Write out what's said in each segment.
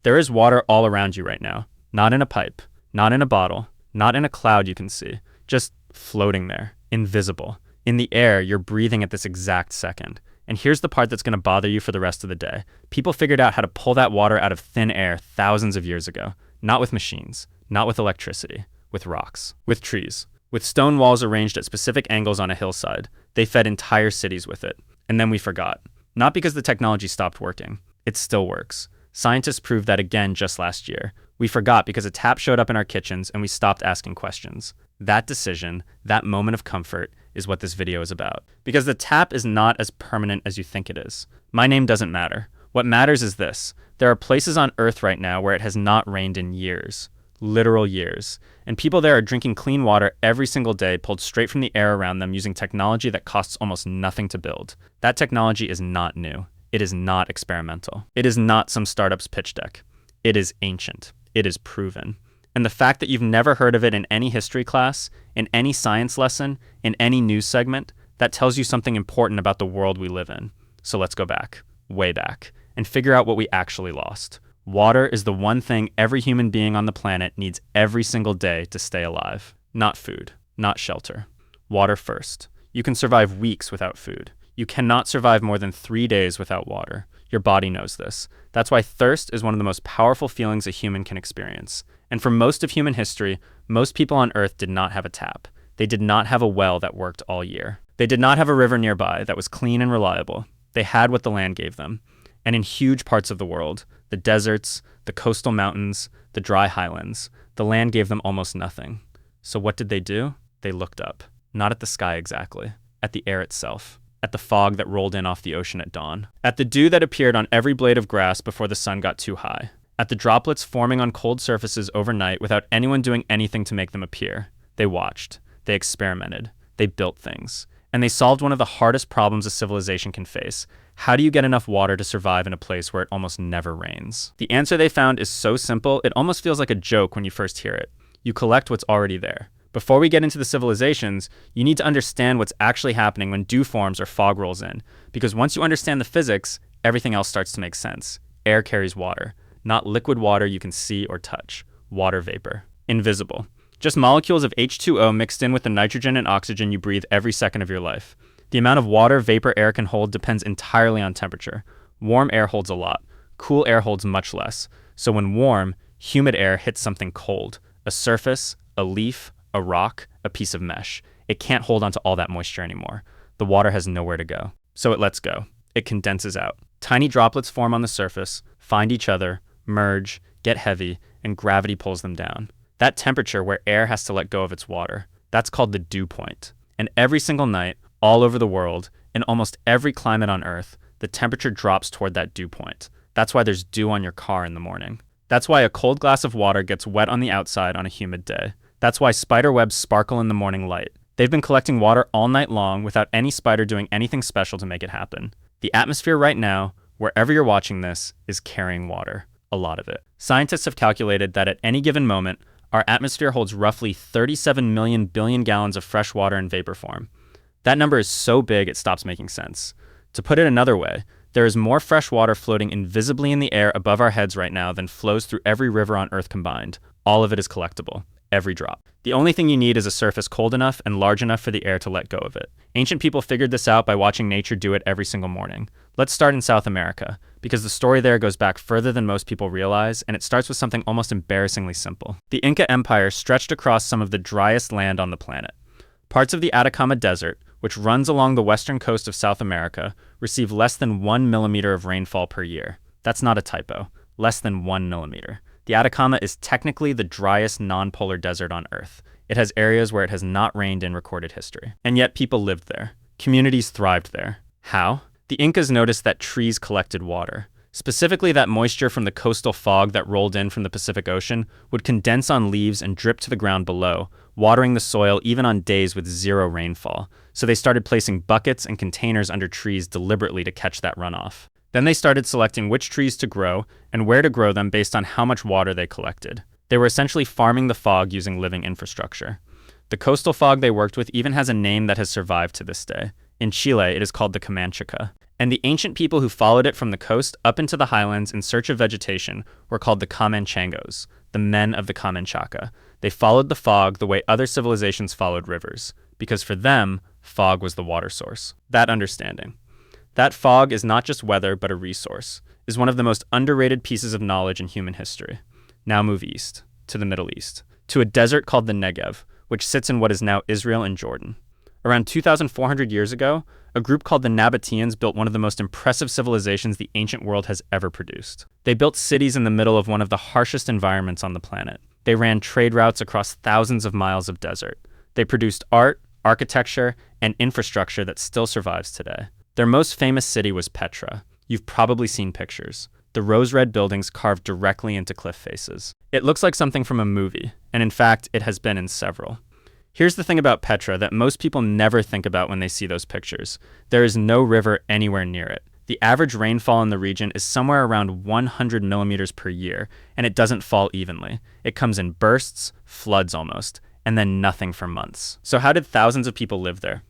There is water all around you right now. Not in a pipe, not in a bottle, not in a cloud you can see. Just floating there, invisible. In the air, you're breathing at this exact second. And here's the part that's going to bother you for the rest of the day. People figured out how to pull that water out of thin air thousands of years ago. Not with machines, not with electricity, with rocks, with trees, with stone walls arranged at specific angles on a hillside. They fed entire cities with it. And then we forgot. Not because the technology stopped working. It still works. Scientists proved that again just last year. We forgot because a tap showed up in our kitchens and we stopped asking questions. That decision, that moment of comfort, is what this video is about. Because the tap is not as permanent as you think it is. My name doesn't matter. What matters is this. There are places on Earth right now where it has not rained in years. Literal years. And people there are drinking clean water every single day pulled straight from the air around them using technology that costs almost nothing to build. That technology is not new. It is not experimental. It is not some startup's pitch deck. It is ancient. It is proven. And the fact that you've never heard of it in any history class, in any science lesson, in any news segment, that tells you something important about the world we live in. So let's go back, way back, and figure out what we actually lost. Water is the one thing every human being on the planet needs every single day to stay alive. Not food, not shelter. Water first. You can survive weeks without food. You cannot survive more than 3 days without water. Your body knows this. That's why thirst is one of the most powerful feelings a human can experience. And for most of human history, most people on Earth did not have a tap. They did not have a well that worked all year. They did not have a river nearby that was clean and reliable. They had what the land gave them. And in huge parts of the world, the deserts, the coastal mountains, the dry highlands, the land gave them almost nothing. So what did they do? They looked up. Not at the sky exactly. At the air itself. At the fog that rolled in off the ocean at dawn. At the dew that appeared on every blade of grass before the sun got too high. At the droplets forming on cold surfaces overnight without anyone doing anything to make them appear. They watched. They experimented. They built things. And they solved one of the hardest problems a civilization can face. How do you get enough water to survive in a place where it almost never rains? The answer they found is so simple, it almost feels like a joke when you first hear it. You collect what's already there. Before we get into the civilizations, you need to understand what's actually happening when dew forms or fog rolls in. Because once you understand the physics, everything else starts to make sense. Air carries water. Not liquid water you can see or touch. Water vapor. Invisible. Just molecules of H2O mixed in with the nitrogen and oxygen you breathe every second of your life. The amount of water vapor air can hold depends entirely on temperature. Warm air holds a lot. Cool air holds much less. So when warm, humid air hits something cold. A surface, a leaf, a rock, a piece of mesh. It can't hold onto all that moisture anymore. The water has nowhere to go. So it lets go. It condenses out. Tiny droplets form on the surface, find each other, merge, get heavy, and gravity pulls them down. That temperature where air has to let go of its water, that's called the dew point. And every single night, all over the world, in almost every climate on Earth, the temperature drops toward that dew point. That's why there's dew on your car in the morning. That's why a cold glass of water gets wet on the outside on a humid day. That's why spider webs sparkle in the morning light. They've been collecting water all night long without any spider doing anything special to make it happen. The atmosphere right now, wherever you're watching this, is carrying water. A lot of it. Scientists have calculated that at any given moment, our atmosphere holds roughly 37 million billion gallons of fresh water in vapor form. That number is so big it stops making sense. To put it another way, there is more fresh water floating invisibly in the air above our heads right now than flows through every river on Earth combined. All of it is collectible. Every drop. The only thing you need is a surface cold enough and large enough for the air to let go of it. Ancient people figured this out by watching nature do it every single morning. Let's start in South America, because the story there goes back further than most people realize, and it starts with something almost embarrassingly simple. The Inca Empire stretched across some of the driest land on the planet. Parts of the Atacama Desert, which runs along the western coast of South America, receive less than 1 millimeter of rainfall per year. That's not a typo. Less than 1 millimeter. The Atacama is technically the driest non-polar desert on Earth. It has areas where it has not rained in recorded history. And yet people lived there. Communities thrived there. How? The Incas noticed that trees collected water. Specifically, that moisture from the coastal fog that rolled in from the Pacific Ocean would condense on leaves and drip to the ground below, watering the soil even on days with zero rainfall. So they started placing buckets and containers under trees deliberately to catch that runoff. Then they started selecting which trees to grow and where to grow them based on how much water they collected. They were essentially farming the fog using living infrastructure. The coastal fog they worked with even has a name that has survived to this day. In Chile, it is called the Comanchica. And the ancient people who followed it from the coast up into the highlands in search of vegetation were called the Comanchangos, the men of the Camanchaca. They followed the fog the way other civilizations followed rivers, because for them, fog was the water source. That understanding. That fog is not just weather, but a resource, is one of the most underrated pieces of knowledge in human history. Now move east, to the Middle East, to a desert called the Negev, which sits in what is now Israel and Jordan. Around 2,400 years ago, a group called the Nabateans built one of the most impressive civilizations the ancient world has ever produced. They built cities in the middle of one of the harshest environments on the planet. They ran trade routes across thousands of miles of desert. They produced art, architecture, and infrastructure that still survives today. Their most famous city was Petra. You've probably seen pictures. The rose-red buildings carved directly into cliff faces. It looks like something from a movie, and in fact, it has been in several. Here's the thing about Petra that most people never think about when they see those pictures. There is no river anywhere near it. The average rainfall in the region is somewhere around 100 millimeters per year, and it doesn't fall evenly. It comes in bursts, floods almost, and then nothing for months. So how did thousands of people live there?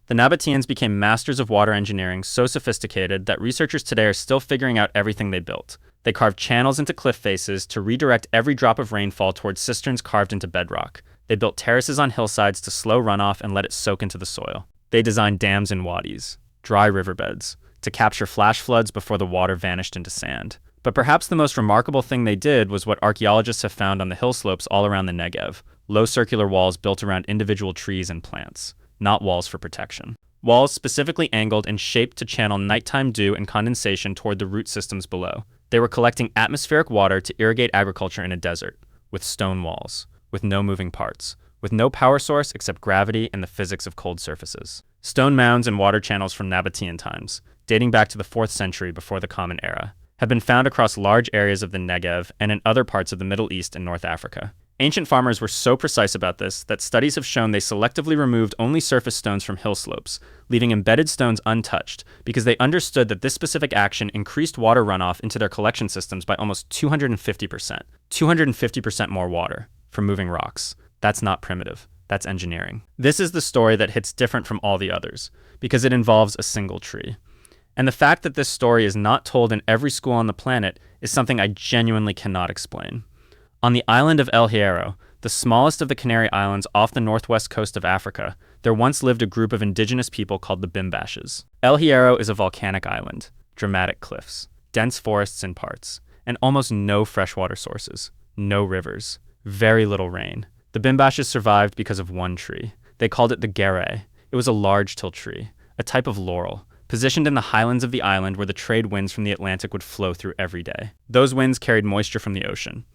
The Nabateans became masters of water engineering so sophisticated that researchers today are still figuring out everything they built. They carved channels into cliff faces to redirect every drop of rainfall towards cisterns carved into bedrock. They built terraces on hillsides to slow runoff and let it soak into the soil. They designed dams in wadis, dry riverbeds, to capture flash floods before the water vanished into sand. But perhaps the most remarkable thing they did was what archaeologists have found on the hill slopes all around the Negev, low circular walls built around individual trees and plants, not walls for protection. Walls specifically angled and shaped to channel nighttime dew and condensation toward the root systems below. They were collecting atmospheric water to irrigate agriculture in a desert, with stone walls, with no moving parts, with no power source except gravity and the physics of cold surfaces. Stone mounds and water channels from Nabatean times, dating back to the 4th century before the Common Era, have been found across large areas of the Negev and in other parts of the Middle East and North Africa. Ancient farmers were so precise about this that studies have shown they selectively removed only surface stones from hill slopes, leaving embedded stones untouched because they understood that this specific action increased water runoff into their collection systems by almost 250%. 250% more water from moving rocks. That's not primitive. That's engineering. This is the story that hits different from all the others because it involves a single tree. And the fact that this story is not told in every school on the planet is something I genuinely cannot explain. On the island of El Hierro, the smallest of the Canary Islands off the northwest coast of Africa, there once lived a group of indigenous people called the Bimbashes. El Hierro is a volcanic island, dramatic cliffs, dense forests in parts, and almost no freshwater sources, no rivers, very little rain. The Bimbashes survived because of one tree. They called it the Garoé. It was a large till tree, a type of laurel, positioned in the highlands of the island where the trade winds from the Atlantic would flow through every day. Those winds carried moisture from the ocean.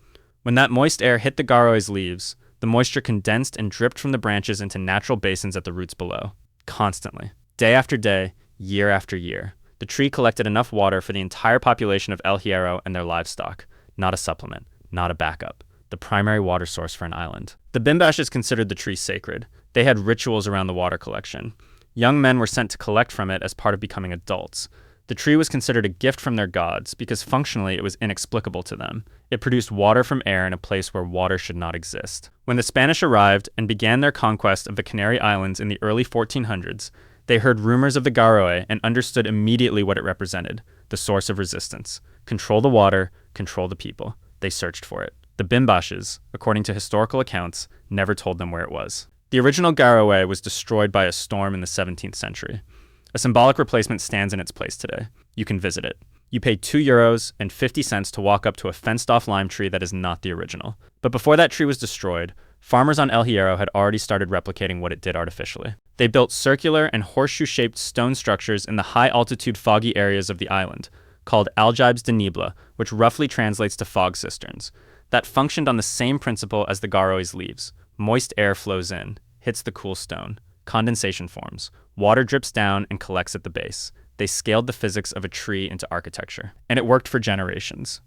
When that moist air hit the Garoé's leaves, the moisture condensed and dripped from the branches into natural basins at the roots below. Constantly. Day after day, year after year. The tree collected enough water for the entire population of El Hierro and their livestock. Not a supplement, not a backup. The primary water source for an island. The Bimbashes considered the tree sacred. They had rituals around the water collection. Young men were sent to collect from it as part of becoming adults. The tree was considered a gift from their gods because functionally it was inexplicable to them. It produced water from air in a place where water should not exist. When the Spanish arrived and began their conquest of the Canary Islands in the early 1400s, they heard rumors of the Garoé and understood immediately what it represented, the source of resistance. Control the water, control the people. They searched for it. The Bimbashes, according to historical accounts, never told them where it was. The original Garoé was destroyed by a storm in the 17th century. A symbolic replacement stands in its place today. You can visit it. You pay €2.50 to walk up to a fenced-off lime tree that is not the original. But before that tree was destroyed, farmers on El Hierro had already started replicating what it did artificially. They built circular and horseshoe-shaped stone structures in the high-altitude foggy areas of the island, called aljibes de niebla, which roughly translates to fog cisterns, that functioned on the same principle as the Garoé's leaves. Moist air flows in, hits the cool stone. Condensation forms. Water drips down and collects at the base. They scaled the physics of a tree into architecture. And it worked for generations.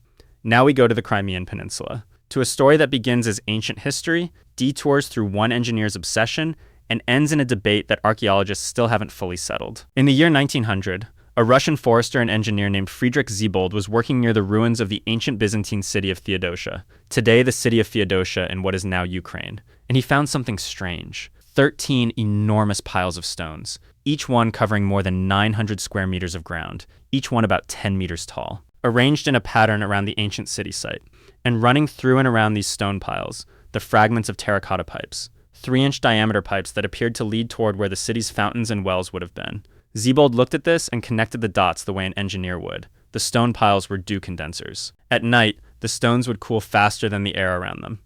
Now we go to the Crimean Peninsula, to a story that begins as ancient history, detours through one engineer's obsession, and ends in a debate that archaeologists still haven't fully settled. In the year 1900, a Russian forester and engineer named Friedrich Siebold was working near the ruins of the ancient Byzantine city of Theodosia, today the city of Feodosia in what is now Ukraine, and he found something strange. 13 enormous piles of stones, each one covering more than 900 square meters of ground, each one about 10 meters tall, arranged in a pattern around the ancient city site. And running through and around these stone piles, the fragments of terracotta pipes, 3-inch diameter pipes that appeared to lead toward where the city's fountains and wells would have been. Siebold looked at this and connected the dots the way an engineer would. The stone piles were dew condensers. At night, the stones would cool faster than the air around them.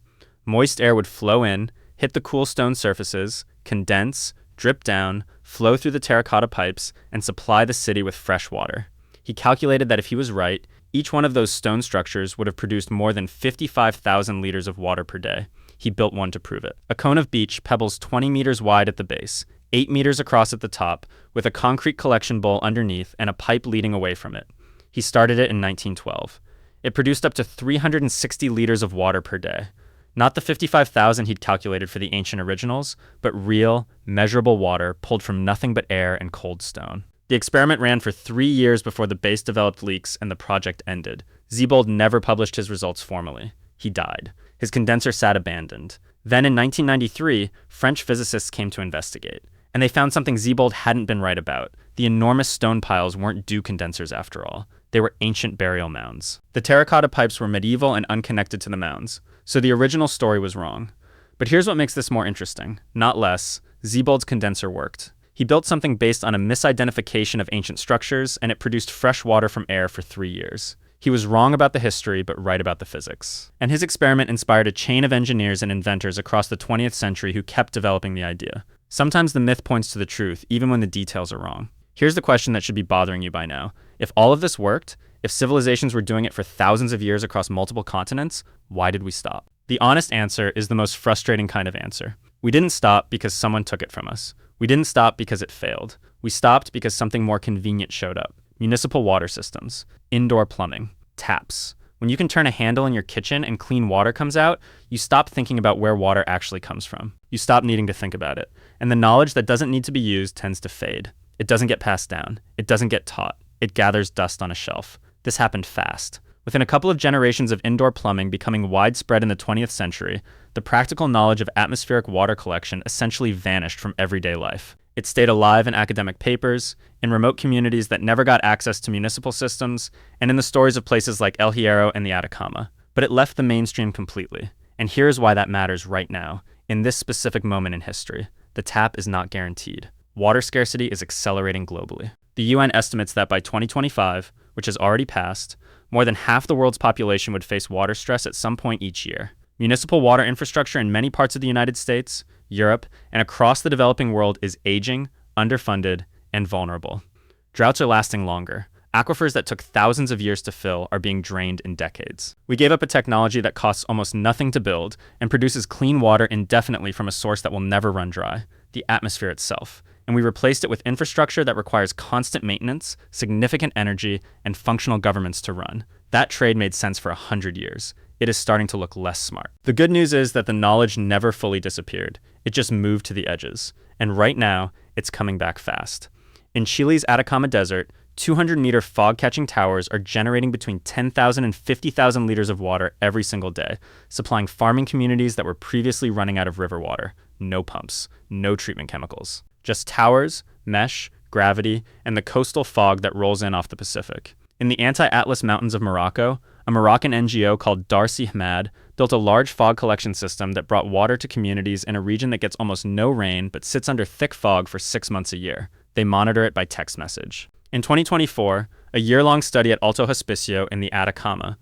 Moist air would flow in, hit the cool stone surfaces, condense, drip down, flow through the terracotta pipes, and supply the city with fresh water. He calculated that if he was right, each one of those stone structures would have produced more than 55,000 liters of water per day. He built one to prove it. A cone of beach, pebbles 20 meters wide at the base, 8 meters across at the top, with a concrete collection bowl underneath and a pipe leading away from it. He started it in 1912. It produced up to 360 liters of water per day. Not the 55,000 he'd calculated for the ancient originals, but real, measurable water pulled from nothing but air and cold stone. The experiment ran for 3 years before the base developed leaks and the project ended. Siebold never published his results formally. He died. His condenser sat abandoned. Then in 1993, French physicists came to investigate, and they found something Siebold hadn't been right about. The enormous stone piles weren't dew condensers after all. They were ancient burial mounds. The terracotta pipes were medieval and unconnected to the mounds, so the original story was wrong. But here's what makes this more interesting, not less. Siebold's condenser worked. He built something based on a misidentification of ancient structures, and it produced fresh water from air for 3 years. He was wrong about the history, but right about the physics. And his experiment inspired a chain of engineers and inventors across the 20th century who kept developing the idea. Sometimes the myth points to the truth, even when the details are wrong. Here's the question that should be bothering you by now. If all of this worked, if civilizations were doing it for thousands of years across multiple continents, why did we stop? The honest answer is the most frustrating kind of answer. We didn't stop because someone took it from us. We didn't stop because it failed. We stopped because something more convenient showed up. Municipal water systems, indoor plumbing, taps. When you can turn a handle in your kitchen and clean water comes out, you stop thinking about where water actually comes from. You stop needing to think about it. And the knowledge that doesn't need to be used tends to fade. It doesn't get passed down. It doesn't get taught. It gathers dust on a shelf. This happened fast. Within a couple of generations of indoor plumbing becoming widespread in the 20th century, the practical knowledge of atmospheric water collection essentially vanished from everyday life. It stayed alive in academic papers, in remote communities that never got access to municipal systems, and in the stories of places like El Hierro and the Atacama. But it left the mainstream completely. And here's why that matters right now, in this specific moment in history. The tap is not guaranteed. Water scarcity is accelerating globally. The UN estimates that by 2025, which has already passed, more than half the world's population would face water stress at some point each year. Municipal water infrastructure in many parts of the United States, Europe, and across the developing world is aging, underfunded, and vulnerable. Droughts are lasting longer. Aquifers that took thousands of years to fill are being drained in decades. We gave up a technology that costs almost nothing to build and produces clean water indefinitely from a source that will never run dry, the atmosphere itself. And we replaced it with infrastructure that requires constant maintenance, significant energy, and functional governments to run. That trade made sense for 100 years. It is starting to look less smart. The good news is that the knowledge never fully disappeared. It just moved to the edges. And right now, it's coming back fast. In Chile's Atacama Desert, 200-meter fog-catching towers are generating between 10,000 and 50,000 liters of water every single day, supplying farming communities that were previously running out of river water. No pumps, no treatment chemicals. Just towers, mesh, gravity, and the coastal fog that rolls in off the Pacific. In the anti-Atlas Mountains of Morocco, a Moroccan NGO called Darcy Hamad built a large fog collection system that brought water to communities in a region that gets almost no rain but sits under thick fog for 6 months a year. They monitor it by text message. In 2024, a year-long study at Alto Hospicio in the Atacama,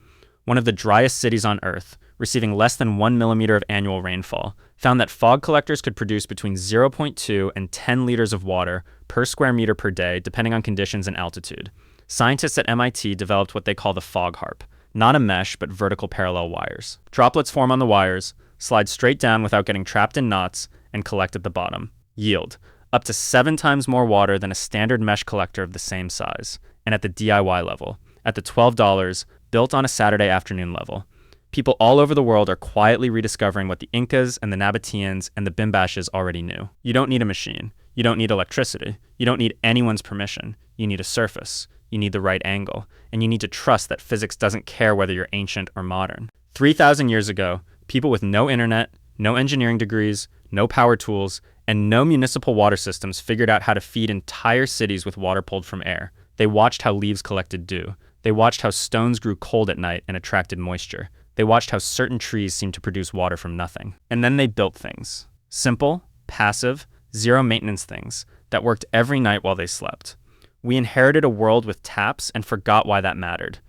one of the driest cities on Earth, receiving less than 1 millimeter of annual rainfall, found that fog collectors could produce between 0.2 and 10 liters of water per square meter per day, depending on conditions and altitude. Scientists at MIT developed what they call the fog harp, not a mesh, but vertical parallel wires. Droplets form on the wires, slide straight down without getting trapped in knots, and collect at the bottom. Yield: up to 7 times more water than a standard mesh collector of the same size, and at the DIY level, at the $12, built on a Saturday afternoon level. People all over the world are quietly rediscovering what the Incas and the Nabateans and the Bimbashes already knew. You don't need a machine. You don't need electricity. You don't need anyone's permission. You need a surface. You need the right angle. And you need to trust that physics doesn't care whether you're ancient or modern. 3,000 years ago, people with no internet, no engineering degrees, no power tools, And no municipal water systems figured out how to feed entire cities with water pulled from air. They watched how leaves collected dew. They watched how stones grew cold at night and attracted moisture. They watched how certain trees seemed to produce water from nothing. And then they built things. Simple, passive, zero-maintenance things that worked every night while they slept. We inherited a world with taps and forgot why that mattered.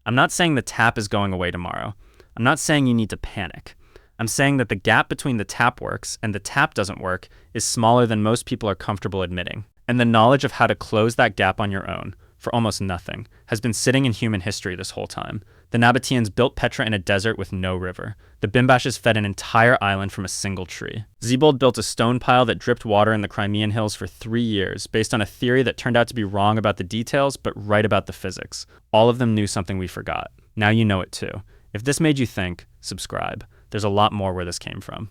I'm not saying the tap is going away tomorrow. I'm not saying you need to panic. I'm saying that the gap between the tap works and the tap doesn't work is smaller than most people are comfortable admitting. And the knowledge of how to close that gap on your own, for almost nothing, has been sitting in human history this whole time. The Nabateans built Petra in a desert with no river. The Bimbashes fed an entire island from a single tree. Zebold built a stone pile that dripped water in the Crimean hills for 3 years, based on a theory that turned out to be wrong about the details, but right about the physics. All of them knew something we forgot. Now you know it too. If this made you think, subscribe. There's a lot more where this came from.